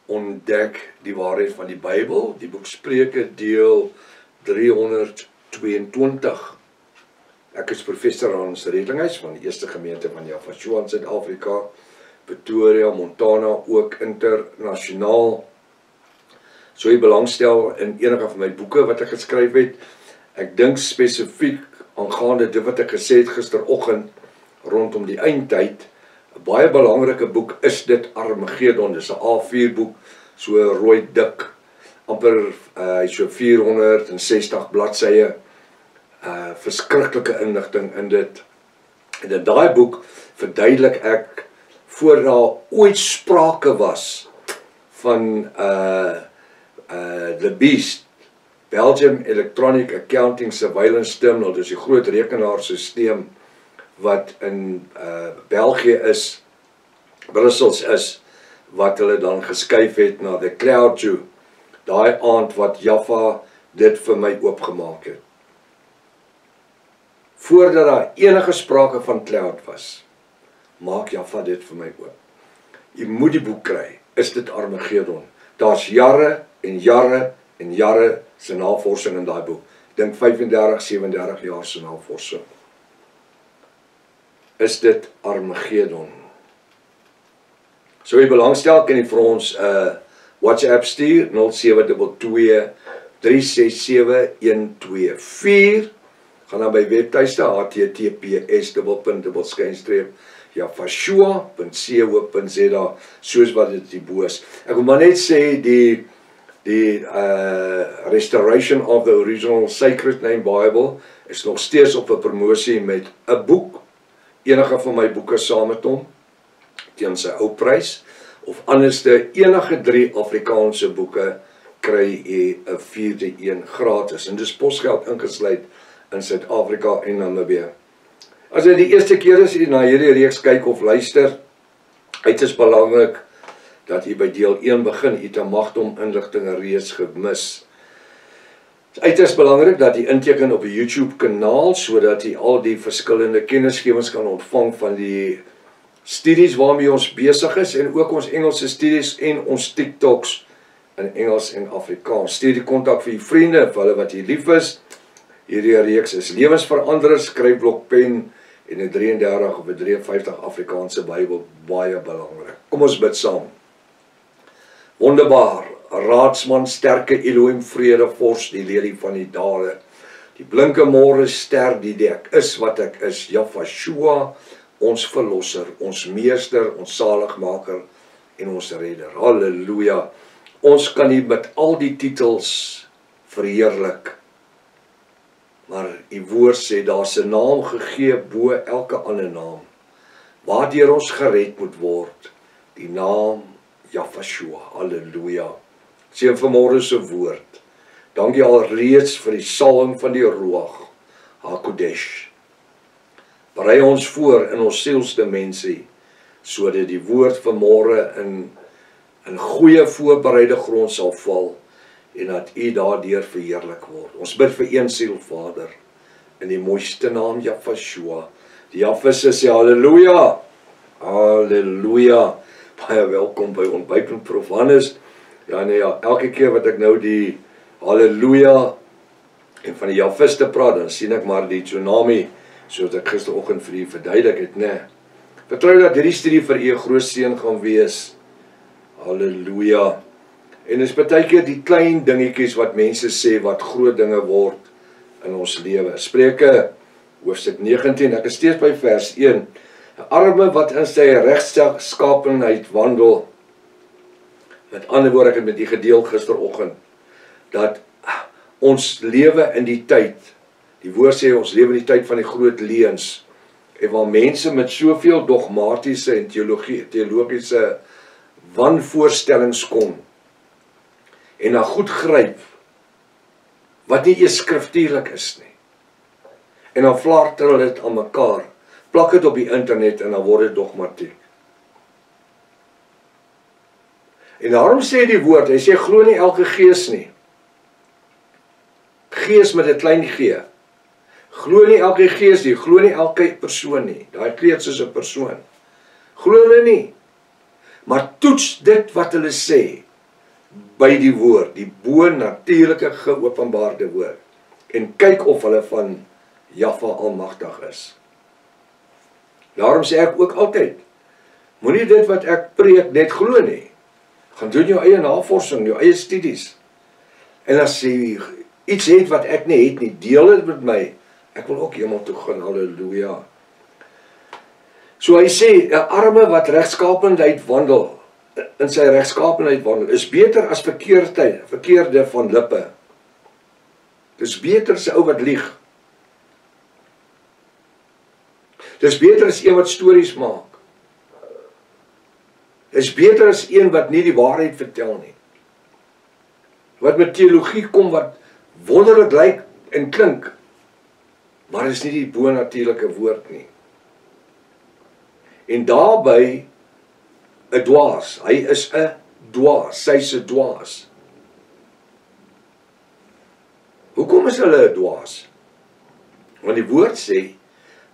ontdek die waarheid van die Bybel, die boek Spreuke deel 322. Ek is professor Hans Redlinghuis van die Eerste Gemeente van Jaffa in Suid-Afrika, Pretoria, Montana, ook internasionaal. So jy belangstel in enige van my boeke wat ek geskryf het. Ek dink spesifiek aangaande dit wat ek gesê het gisteroggend rondom die eindtyd. 'n Baie belangrike boek is dit Armageddon. Dis 'n A4 boek, so rooi dik, amper so 460 bladsye. Verskriklike inligting in dit. En in daai boek verduidelik ek voor daar ooit sprake was van The Beast, Belgium Electronic Accounting Surveillance Terminal, dis die groot rekenaarsisteem wat in België is, Brussels is, wat hulle dan geskuif het na the cloud toe, daai aand wat Jaffa dit vir my oopgemaak het. Voordat daar enige sprake van cloud was, maak Jaffa dit vir my oop. Jy moet die boek kry, is dit Armageddon. Daar's jare en jare en jare se navorsing in daai boek. Ek dink 35, 37 jaar se navorsing. Is dit Armageddon? So jy belangstel, kan jy vir ons WhatsApp stuur, 0722 367 124. Gaan dan by webtuiste, https://jaffashua.co.za, soos wat dit hierbo is. Ek wil maar net sê, die Restoration of the Original Sacred Name Bible is nog steeds op 'n promosie met 'n boek, enige van my boeke saam met hom, teen sy ou prys, of anderste enige 3 Afrikaanse boeke, kry jy 'n 4de een gratis, en dis posgeld ingesluit in Suid-Afrika en Namibië. As dit die eerste keer is jy na hierdie reeks kyk of luister, dit is belangrik dat jy by deel 1 begin, jy het 'n magdom inligting reeds gemis. Dit is belangrik dat jy inteken op die YouTube kanaal, sodat jy al die verskillende kennisgewings kan ontvang van die studies waarmee ons besig is, en ook ons Engelse studies en ons TikToks in Engels en Afrikaans. Stuur die kontak vir jy vriende, vir hulle wat jy lief is. Hierdie reeks is lewensveranderers, skryfblokpen en 'n 33 of 'n 53 Afrikaanse Bybel, baie belangrik. Kom ons bid saam. Wonderbaar, raadsman, sterke Elohim, vrede, vors, die lelie van die dale, die blinke môre ster, die ek is wat ek is, Jaffashua, ons verlosser, ons meester, ons saligmaker en ons redder. Halleluja. Ons kan nie met al die titels verheerlik, maar die woord sê, daar's 'n naam gegee bo elke ander naam, waardeur ons gered moet word, die naam Jaffashua. Halleluja. Sien vanmôre se woord. Dankie alreeds vir die salwing van die Ruach HaKodesh. Berei ons voor in ons sielsdimensie, sodat die woord vanmôre in goeie voorbereide grond sal val, en dat U daardeur verheerlik word. Ons bid vir een siel, Vader, in die mooiste naam Jaffashua. Die Jaffas sê halleluja, halleluja. Baie welkom by Ontbyt met Prof Hannes. Ja, nee, ja, elke keer wat ek nou die halleluja en van die Jaffas te praat, dan sien ek maar die tsunami, soos ek gisteroggend vir U verduidelik het, nee. Vertrou dat hierdie studie vir U 'n groot seën gaan wees. Halleluja. En is partykeer die klein dingetjies wat mense sê wat groot dinge word in ons lewe. Spreuke hoofstuk 19, ek is steeds by vers 1. 'n Arme wat in sy regskapenheid wandel. Met ander woorde, ek het met U gedeel gisteroggend, dat ons lewe in die tyd, die woord sê ons lewe in die tyd van die groot leuns, en waar mense met soveel dogmatiese en teologiese wanvoorstellings kom, en dan goed gryp, wat nie eers skriftuurlik is nie. En dan flarter hulle dit aan mekaar, plak dit op die internet en dan word dit dogmatiek. En daarom sê die woord, hy sê glo nie elke gees nie. Gees met 'n klein g. Glo nie elke gees nie, glo nie elke persoon nie. Daai kleed soos 'n persoon. Glo hulle nie. Maar toets dit wat hulle sê. by die woord, die bo-natuurlike geopenbaarde woord, en kyk of hulle van Jahwe Almagtig is. Daarom sê ek ook altyd, moenie dit wat ek preek net glo nie. Gaan doen jou eie navorsing, jou eie studies. En as jy iets het wat ek nie het nie, deel dit met my. Ek wil ook hemel toe gaan, halleluja. So hy sê, 'n arme wat regskapendheid wandel, in sy regskapendheid wandel, is beter as verkeerde van lippe. Dis beter as 'n ou wat lieg. Dis beter as een wat stories maak. Dis beter as een wat nie die waarheid vertel nie. Wat met teologie kom wat wonderlik lyk en klink, maar is nie die bo-natuurlike woord nie. En daarby 'n dwaas, hy is 'n dwaas, sy's 'n dwaas. Hoekom is hulle 'n dwaas? Want die woord sê,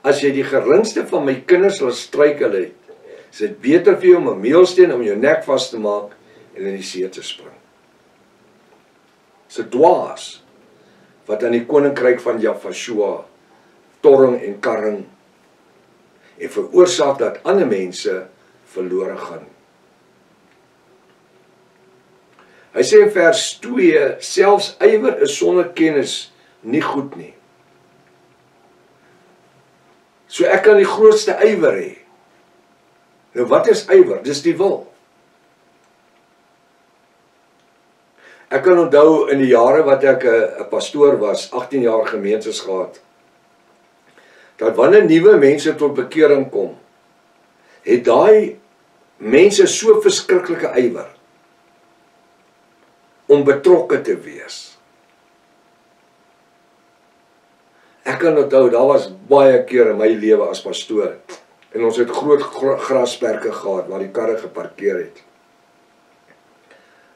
as jy die geringste van my kinders laat struikel het, is dit beter vir jou om 'n meelsteen om jou nek vas te maak en in die see te spring. Dis 'n dwaas wat aan die koninkryk van Jahwe torring en karring en veroorsaak dat ander mense verlore gaan. Hy sê in vers 2, selfs ywer is sonder kennis nie goed nie. So ek kan die grootste ywer hê. Nou wat is ywer? Dis die wil. Ek kan onthou in die jare wat ek 'n pastoor was, 18 jaar gemeentes gehad, dat wanneer nuwe mense tot bekering kom, het daai mense so verskriklike ywer om betrokke te wees. Ek kan onthou, daar was baie keer in my lewe as pastoor, en ons het groot grasperke gehad, waar die karre geparkeer het.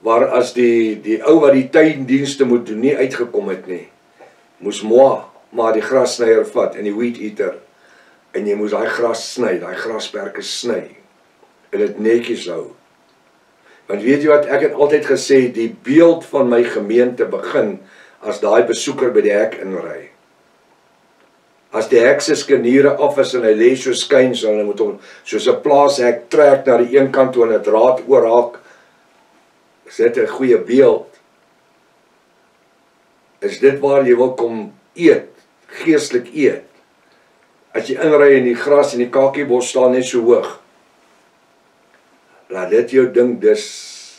Waar as die ou wat die tuindienste moet doen, nie uitgekom het nie, moes maar die grassnyer vat, en die weed eater, en jy moes daai gras sny, daai grasperke sny, en dit netjies hou. Want weet jy wat, ek het altyd gesê, die beeld van my gemeente begin, as daai besoeker by die hek inry. As die hek se skeniere af is en hy lê so skuins, en hy moet hom soos 'n plaashek trek na die een kant toe en 'n draad oorhaak, is dit 'n goeie beeld. Is dit waar jy wil kom eet, geestelik eet? As jy inry in die gras en die kakiebos staan net so hoog, laat dit jou dink, dis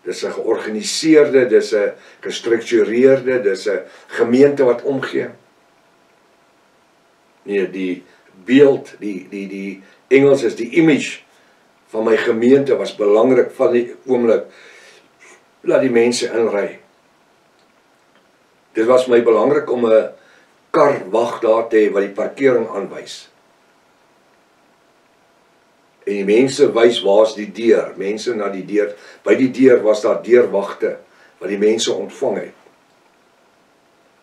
'n georganiseerde, dis 'n gestruktureerde, dis 'n gemeente wat omgee. Nee, die beeld, die Engels is die image van my gemeente was belangrik van die oomblik, laat die mense inry. Dit was my belangrik om 'n kar wag daar te hê wat die parkering aanwys. En die mense wys waar's die deur, mense na die deur, by die deur was daar deurwagte wat die mense ontvang het.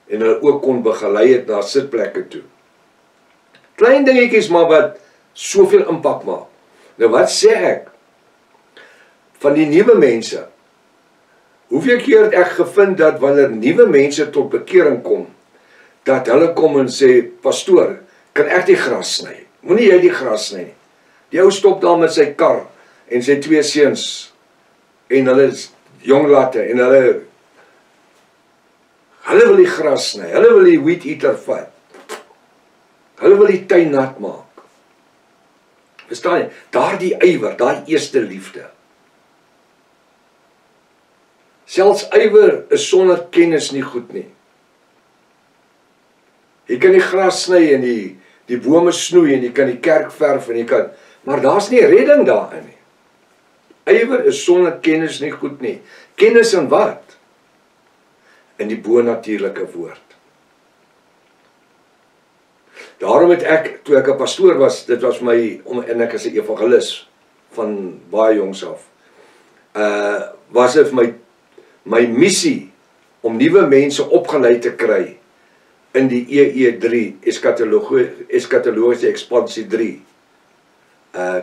En hulle ook kon begelei het na sitplekke toe. Klein dingetjies maar wat soveel impak maak. Nou wat sê ek? Van die nuwe mense. Hoeveel keer het ek gevind dat wanneer nuwe mense tot bekering kom, dat hulle kom en sê, pastoor, kan ek die gras sny? Moenie jy die gras sny nie. Die ou stop daar met sy kar en sy 2 seuns en hulle is jong latte en hulle wil die gras sny, hulle wil die weed eater vat. Hulle wil die tuin nat maak. Verstaan jy? Daardie ywer, daai eerste liefde. Selfs ywer is sonder kennis nie goed nie. Jy kan die gras sny en die bome snoei en jy kan die kerk verf en jy kan, maar daar's nie redding daarin nie. Ywer is sonder kennis nie goed nie. Kennis in wat? In die bo-natuurlike woord. Daarom het ek, toe ek 'n pastoor was, dit was my, en ek is 'n evangelis van baie jongs af, was dit my missie om nuwe mense opgelei te kry in die EE3, eskatologiese ekspansie 3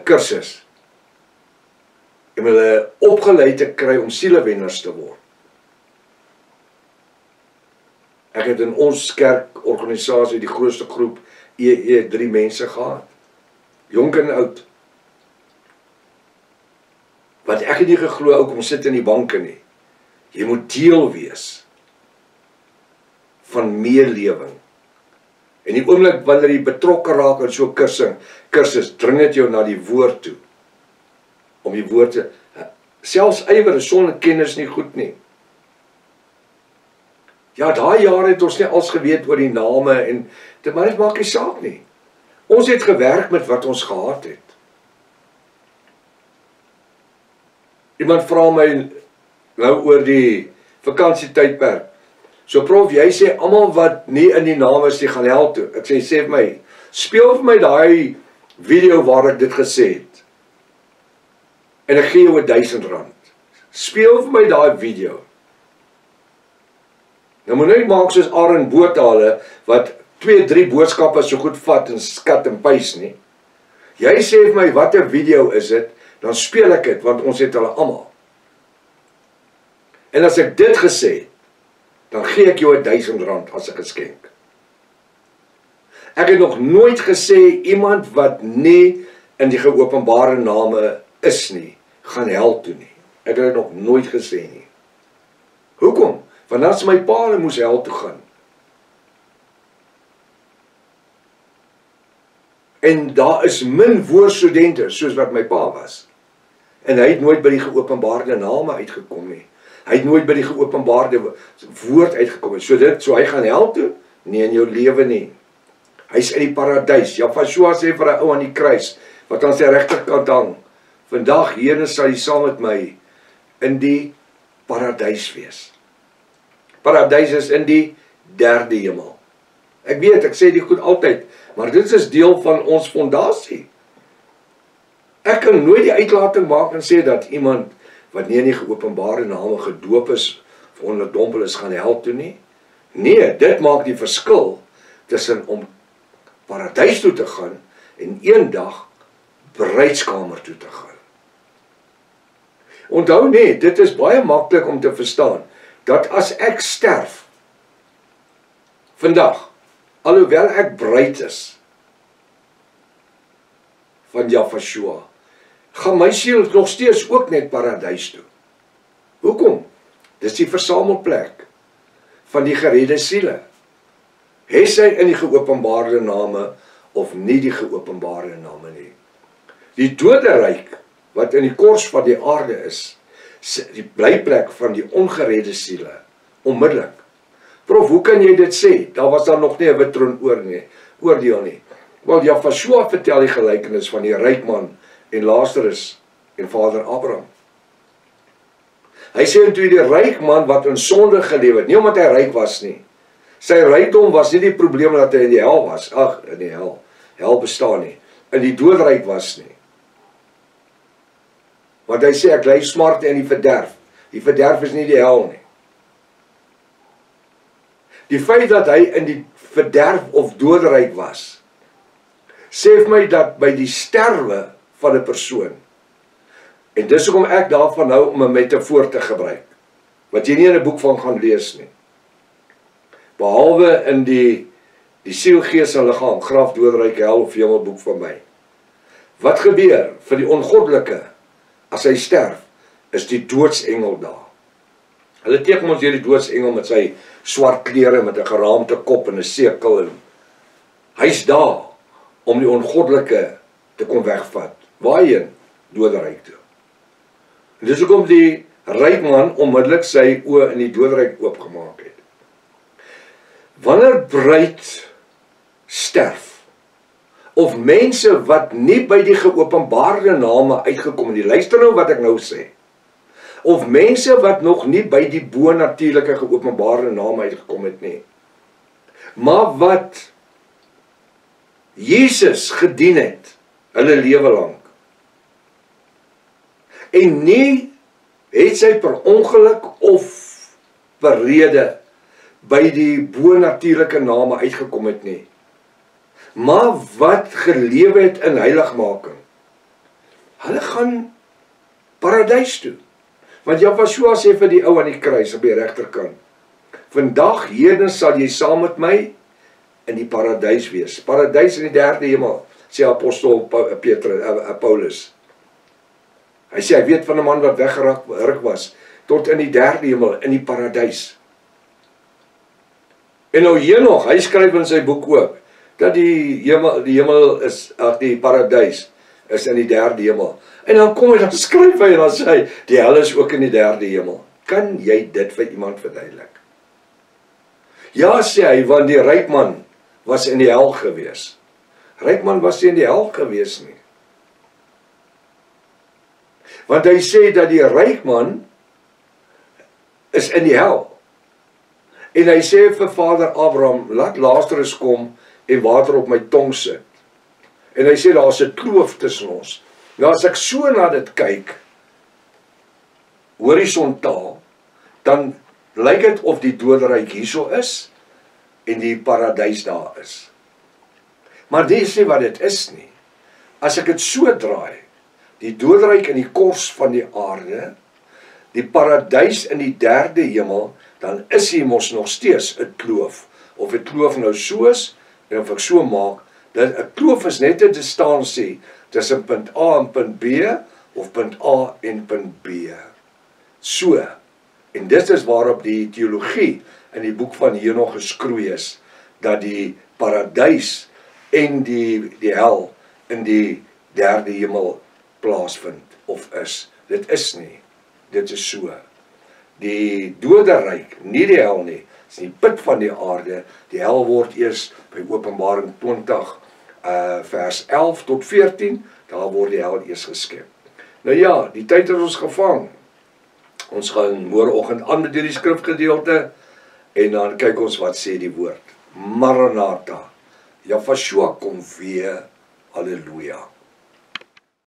kursus. en hulle opgeleid te kry om sielewenners te word. Ek het in ons kerkorganisasie die grootste groep EE 3 mense gehad. Jonk en oud. Want ek het nie geglo ou kom sit in die banke nie. Jy moet deel wees van meelewing. En die oomblik wanneer jy betrokke raak in so 'n kursus, dring dit jou na die woord toe. Om die woord te, selfs ywer sonder kennis nie goed nie. Ja, daai jare het ons nie als geweet oor die name en maar dit maak nie saak nie. Ons het gewerk met wat ons gehad het. Iemand vra my nou oor die vakansietydperk. So prof, jy sê almal wat nie in die naam is, die gaan hel toe. Ek sê vir my, speel vir my daai video waar ek dit gesê het. En ek gee jou R1000. Speel vir my daai video. Nou moet net maak soos Aaron Botha wat 2-3 boodskappe so goed vat en skat en pys nie. Jy sê vir my watter video is dit, dan speel ek dit want ons het hulle almal. En as ek dit gesê het, dan gee ek jou R1000 as 'n geskenk. Ek het nog nooit gesê iemand wat nie in die geopenbare name is nie, gaan hel toe nie. Ek het dit nog nooit gesê nie. Hoekom? Want as my pa moes hel toe gaan. En daar is min woordstudente soos wat my pa was. En hy het nooit by die geopenbaarde name uitgekom nie. Hy het nooit by die geopenbaarde woord uitgekom nie. So hy gaan hel toe? Nee, in jou lewe nie. Hy's in die paradys. Yeshua sê vir 'n ou aan die kruis, wat aan sy regterkant hang, vandag, Here, sal jy saam met my in die paradys wees. Paradys is in die 3de hemel. Ek weet, ek sê die goed altyd, maar dit is deel van ons fondasie. Ek kan nooit die uitlating maak en sê dat iemand wat nie in die geopenbare name gedoop is, of onderdompel is, gaan hel toe nie. Nee, dit maak die verskil tussen om paradys toe te gaan en eendag bruidskamer toe te gaan. Onthou net, dit is baie maklik om te verstaan, dat as ek sterf, vandag, alhoewel ek bruid is, van Yeshua, gaan my siel nog steeds ook net paradys toe. Hoekom? Dis die versamelplek van die geredde siele. Het hy in die geopenbaarde name of nie die geopenbaarde name nie. Die doderyk wat in die kors van die aarde is, die blyplek van die ongeredde siele, onmiddellik. Prof, hoe kan jy dit sê? Daar was dan nog nie 'n wit troon oordeel nie. Wel, Yeshua vertel die gelykenis van die ryk man en Lazarus en vader Abraham. Hy sê toe die ryk man wat in sonde geleef het, nie omdat hy ryk was nie. Sy rykdom was nie die probleem dat hy in die hel was. Ag, in die hel. Hel bestaan nie. In die doodryk was nie. Want hy sê ek ly smarte in die verderf. Die verderf is nie die hel nie. Die feit dat hy in die verderf of doodryk was, sê vir my dat by die sterwe van 'n persoon, en dis hoekom ek daarvan hou om 'n metafoor te gebruik, wat jy nie in 'n boek van gaan lees nie, behalwe in die siel, gees en liggaam, graf, doodryk, hel of hemelboek van my. Wat gebeur vir die ongoddelike as hy sterf, is die doodsengel daar. Hulle teken ons hier die doodsengel met sy swart klere, met 'n geraamte kop en 'n sekel, en hy's daar om die ongoddelike te kom wegvat. Waarheen? Doodryk toe. En dis hoekom die ryk man onmiddellik sy oë in die doodryk oopgemaak het. Wanneer bruid sterf, of mense wat nie by die geopenbaarde name uitgekom het, luister nou wat ek nou sê, of mense wat nog nie by die bonatuurlike geopenbaarde name uitgekom het nie, maar wat Jesus gedien het, hulle lewe lank, en nie het sy per ongeluk of per rede by die bonatuurlike name uitgekom het nie, maar wat gelewe het in heiligmaking, hulle gaan paradys toe. Want Jafashua sê vir die ou aan die kruis op die regterkant, vandag hierden sal jy saam met my in die paradys wees. Paradys in die derde hemel, sê apostel Paulus. Hy sê, hy weet van 'n man wat weggeruk was, tot in die derde hemel, in die paradys. En nou Henog, hy skryf in sy boek ook, dat die hemel is, die paradys, is in die derde hemel. En dan kom hy, dan skryf hy, en dan sê hy, die hel is ook in die derde hemel. Kan jy dit vir iemand verduidelik? Ja, sê hy, want die ryk man was in die hel gewees. Ryk man was nie in die hel gewees nie. Want hy sê dat die ryk man is in die hel. En hy sê vir vader Abraham, laat Lazarus kom en water op my tong sit. En hy sê, daar is 'n kloof tussen ons. Nou as ek so na dit kyk, horisontaal, dan lyk dit of die doderyk hierso is, en die paradys daar is. Maar dit sê wat dit is nie. As ek dit so draai, die doderyk in die kors van die aarde, die paradys in die derde hemel, dan is hier mos nog steeds 'n kloof. Of 'n kloof nou so is, en of ek so maak, 'n kloof is net 'n distansie tussen punt A en punt B, of punt A en punt B. So, en dit is waarop die teologie in die boek van Henog geskroei is, dat die paradys en die hel in die derde hemel plaasvind, of is. Dit is nie, dit is so. Die doderyk, nie die hel nie, is die put van die aarde, die hel word eers by Openbaring 20, vers 11 tot 14, daar word die hel eers geskep. Nou ja, die tyd het ons gevang. Ons gaan môreoggend aan met hierdie skrifgedeelte, en dan kyk ons wat sê die woord. Maranatha, Jafashua kom weer, halleluja.